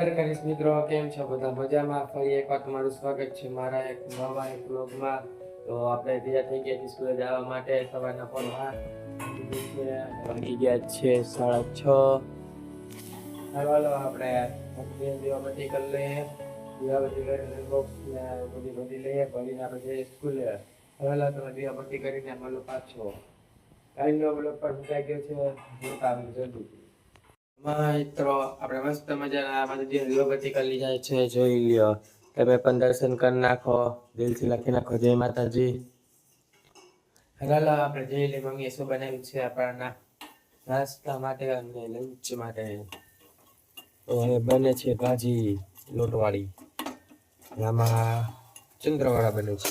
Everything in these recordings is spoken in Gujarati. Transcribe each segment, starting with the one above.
નમસ્કાર કરીશ મિત્રો, કેમ છો બધા? મજામાં? ફરી એકવાર તમારું સ્વાગત છે મારા એક નવા એક વ્લોગમાં. તો આપણે તૈયાર થઈ ગયા છીએ સ્કૂલે જવા માટે. સવારના વાગી ગયા છે 6:30. ચાલો આપણે દીવાબત્તી કરી લઈએ. દીવાબત્તી કરીને બોક્સ બધી લઈએ, ભરીને આપણે જઈએ સ્કૂલે. ચાલો તમે દીવાબત્તી કરીને મળો પાછો. કાલનો બ્લોગ પર મુકાઈ ગયો છે, જોતા જલ્દી. મિત્રો આપણે મસ્ત મજાના માતાજી દીવાબત્તી કરી જાય છે, જોઈ લ્યો. તમે પણ દર્શન કરી નાખો, દિલથી લખી નાખો જય માતાજી. હાલો આપણે જઈ લઈએ. મમ્મીએ શું બનાવ્યું છે આપણા નાસ્તા માટે અને લંચ માટે. તો હવે બને છે ભાજી લોટવાળી, આમાં ચંદ્રવાળા બને છે.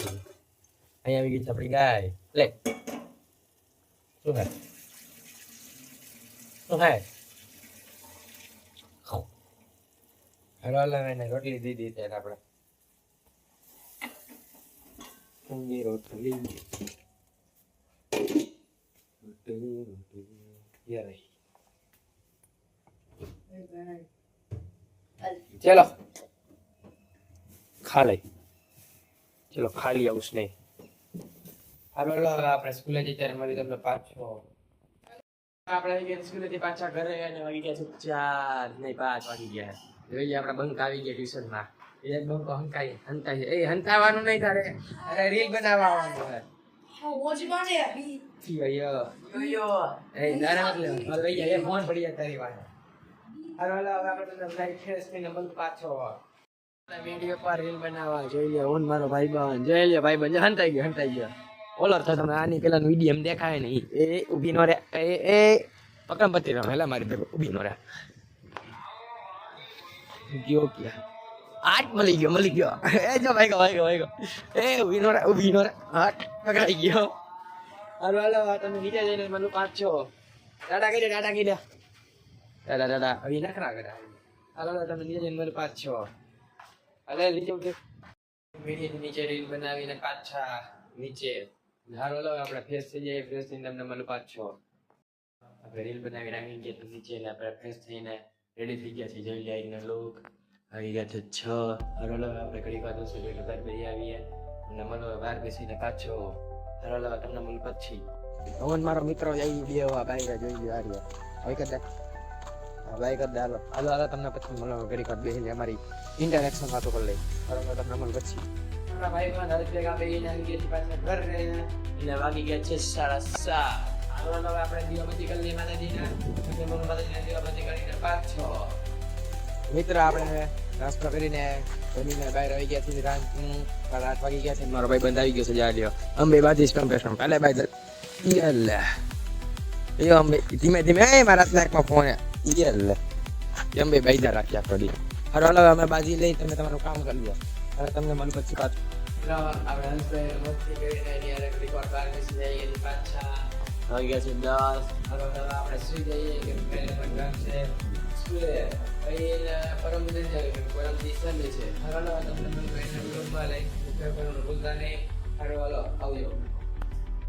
અહીંયા આવી ગઈ છે આપણી ગાય. લે શું ખાય? શું ખાય? એને રોટલી દીધી ત્યારે આપણે રોટલી ચલો ખા લઈ. ચલો ખાલી આવું નહીં. આપણે સ્કૂલે જઈ ત્યારે મળી તમને પાછો. આપણે સ્કૂલેથી પાછા ઘરે અને વાગી ગયા છે 4 નહીં 5 વાગી ગયા. જોઈએ આપણા બંક આવી ગયા ટ્યુશનમાં. એ બંક હંતાય એ હંતાવાનું નહીં તારે. અરે રીલ બનાવવા આવવાનું હે. ફોન પડી જાય તારી વાત. હવે આપણે ફ્રેશ થઈને બંક પાછો વિડીયો પર રીલ બનાવવા. જોઈ લે ઓન મારો ભાઈબંધ. જોઈ લે ભાઈબંધ હંતાઈ ગયો. ઓલર તો તમને આની પેલા વિડીયો દેખાય ને એ ઉભી નો રે. એ પકડપતિ રમે હેલા મારી ભેગો ઉભી નો રે. ગયો ક્યાં? આટ મળી ગયો. એ જો ભાઈ એ ઉભી નો રે. આટ પકડાઈ ગયો. હાલો તમે નીચે જઈને મને પાછો ટાટા કીધે ટાટા હવે નખરા કરે. હાલો તમે નીચે જઈને મને પાછો. અરે નીચે રીલ બનાવીને પાછા નીચે. હાલો આપણે ફ્રેશ થઈ જાય. ફ્રેશ થઈને તમને મળું પાછો. આપણે રીલ બનાવી રાખી ગયા તો નીચે આપણે ફ્રેશ થઈને રેડી થઈ ગયા છે. જોઈ લઈને લોક આવી ગયા છે 6. હાલો આપણે ઘડી વાર દોસ્તો જોઈ લો. બેસી આવીએ અને મળો બહાર બેસીને પાછો. હાલો તમને મળું પછી. પવન મારો મિત્રો જઈ બેવા બાઈક જોઈ લો. આર્યા હવે કરતા બાઈક કરતા. હાલો તમને પછી મળો ઘડી વાર બેસીને અમારી ઇન્ટરેક્શન વાતો કરી લઈ. હાલો તમને મળું પછી. ભાઈમાં વાગી ગયા છે 7:30. આપણે દીવાબત્તી કરી લઈએ માતાજીને કરીને પાછો. મિત્ર આપણે નાસ્તો કરીને જમીને બહાર આવી ગયા છે. રાત 8 વાગી ગયા છે. મારો ભાઈ બંધ આવી ગયો છે. જા લ્યો અંબે બાજી કમ્પ્રેશન કાલે ભાઈ અંબે ધીમે મારા સ્નેકમાં ફોન અંબે બાઈજા રાખ્યા થોડી. હાલો અમે બાજી લઈ તમે તમારું કામ કરી લો. હવે તમને મળું પછી પાછું. આપણે હંસભાઈ મસ્તી કરીને પાછા આવી ગયા છે 10. આપણે સુઈ જઈએ કે સ્કૂલે પરમ દિવસે છે. ભૂલતા નહીં. હાલો